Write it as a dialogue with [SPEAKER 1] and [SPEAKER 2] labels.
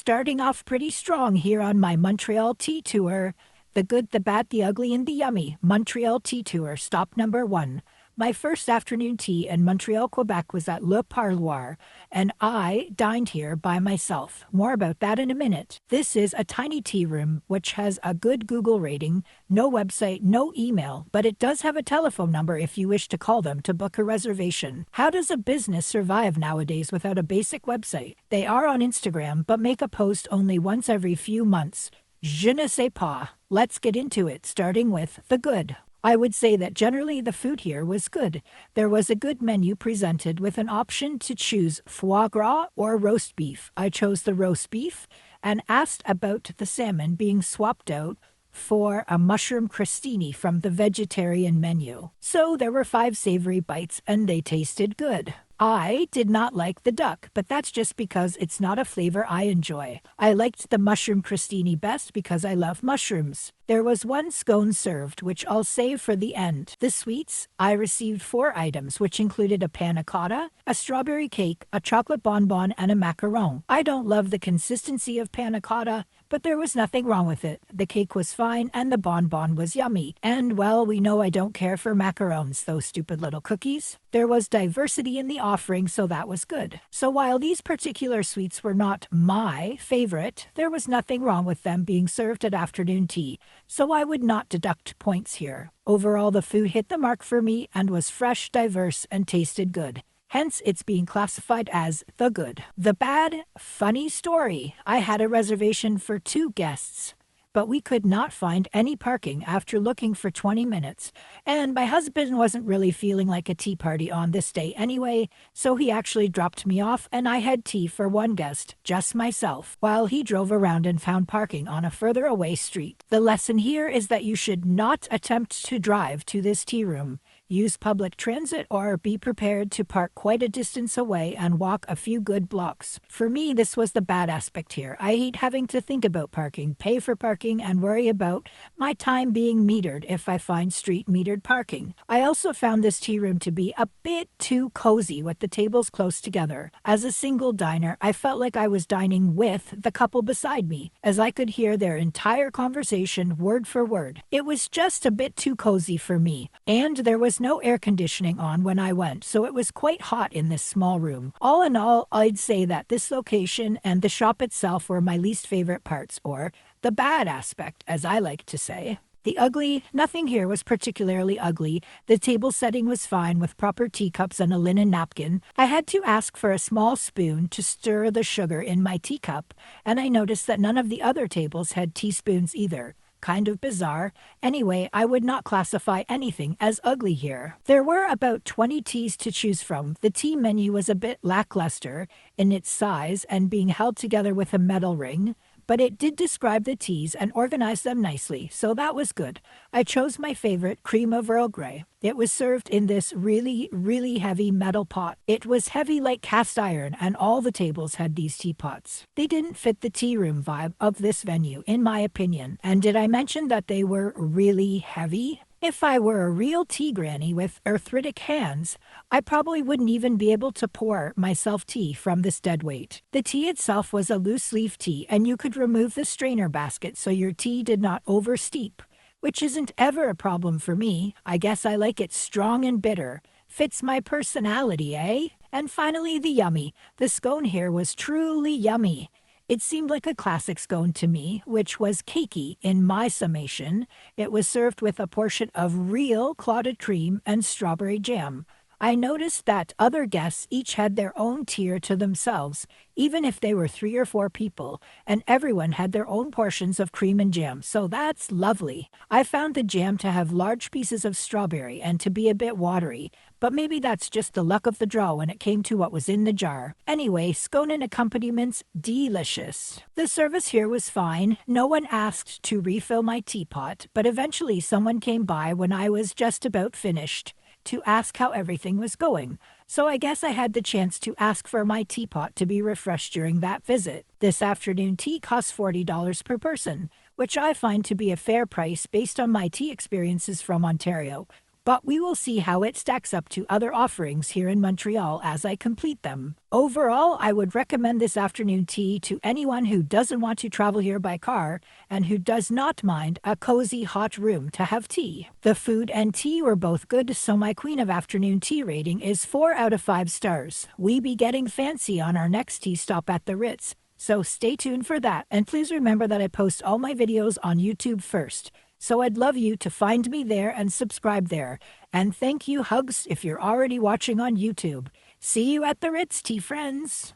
[SPEAKER 1] Starting off pretty strong here on my Montreal Tea Tour. The good, the bad, the ugly, and the yummy. Montreal Tea Tour, stop number 1. My first afternoon tea in Montreal, Quebec was at Le Parloir, and I dined here by myself. More about that in a minute. This is a tiny tea room which has a good Google rating, no website, no email, but it does have a telephone number if you wish to call them to book a reservation. How does a business survive nowadays without a basic website? They are on Instagram, but make a post only once every few months. Je ne sais pas. Let's get into it, starting with the good. I would say that generally the food here was good. There was a good menu presented with an option to choose foie gras or roast beef. I chose the roast beef and asked about the salmon being swapped out for a mushroom crostini from the vegetarian menu. So there were 5 savory bites and they tasted good. I did not like the duck, but that's just because it's not a flavor I enjoy. I liked the mushroom crostini best because I love mushrooms. There was 1 scone served, which I'll save for the end. The sweets, I received 4 items, which included a panna cotta, a strawberry cake, a chocolate bonbon, and a macaron. I don't love the consistency of panna cotta, but there was nothing wrong with it. The cake was fine, and the bonbon was yummy. And, well, we know I don't care for macarons, those stupid little cookies. There was diversity in the offering, so that was good. So while these particular sweets were not my favorite, there was nothing wrong with them being served at afternoon tea, so I would not deduct points here. Overall, the food hit the mark for me and was fresh, diverse, and tasted good. Hence, it's being classified as the good. The bad, funny story. I had a reservation for 2 guests, but we could not find any parking after looking for 20 minutes. And my husband wasn't really feeling like a tea party on this day anyway, so he actually dropped me off and I had tea for 1 guest, just myself, while he drove around and found parking on a further away street. The lesson here is that you should not attempt to drive to this tea room. Use public transit or be prepared to park quite a distance away and walk a few good blocks. For me, this was the bad aspect here. I hate having to think about parking, pay for parking, and worry about my time being metered if I find street metered parking. I also found this tea room to be a bit too cozy with the tables close together. As a single diner, I felt like I was dining with the couple beside me, as I could hear their entire conversation word for word. It was just a bit too cozy for me, and there was no air conditioning on when I went, so it was quite hot in this small room. All in all, I'd say that this location and the shop itself were my least favorite parts, or the bad aspect, as I like to say. The ugly, nothing here was particularly ugly. The table setting was fine with proper teacups and a linen napkin. I had to ask for a small spoon to stir the sugar in my teacup, and I noticed that none of the other tables had teaspoons either. Kind of bizarre. Anyway, I would not classify anything as ugly here. There were about 20 teas to choose from. The tea menu was a bit lackluster in its size and being held together with a metal ring, but it did describe the teas and organize them nicely, so that was good. I chose my favorite, cream of Earl Grey. It was served in this really, really heavy metal pot. It was heavy like cast iron, and all the tables had these teapots. They didn't fit the tea room vibe of this venue, in my opinion. And did I mention that they were really heavy? If I were a real tea granny with arthritic hands, I probably wouldn't even be able to pour myself tea from this dead weight. The tea itself was a loose leaf tea, and you could remove the strainer basket so your tea did not oversteep, which isn't ever a problem for me. I guess I like it strong and bitter. Fits my personality, eh? And finally, the yummy. The scone here was truly yummy. It seemed like a classic scone to me, which was cakey in my summation. It was served with a portion of real clotted cream and strawberry jam. I noticed that other guests each had their own tier to themselves, even if they were 3 or 4 people, and everyone had their own portions of cream and jam, so that's lovely. I found the jam to have large pieces of strawberry and to be a bit watery, but maybe that's just the luck of the draw when it came to what was in the jar. Anyway, scone and accompaniments, delicious. The service here was fine. No one asked to refill my teapot, but eventually someone came by when I was just about finished to ask how everything was going. So I guess I had the chance to ask for my teapot to be refreshed during that visit. This afternoon tea costs $40 per person, which I find to be a fair price based on my tea experiences from Ontario. but we will see how it stacks up to other offerings here in Montreal as I complete them. Overall, I would recommend this afternoon tea to anyone who doesn't want to travel here by car and who does not mind a cozy hot room to have tea. The food and tea were both good, so my Queen of Afternoon Tea rating is 4 out of 5 stars. We be getting fancy on our next tea stop at the Ritz, so stay tuned for that, and please remember that I post all my videos on YouTube first. So I'd love you to find me there and subscribe there. And thank you, hugs, if you're already watching on YouTube. See you at the Ritz, tea friends!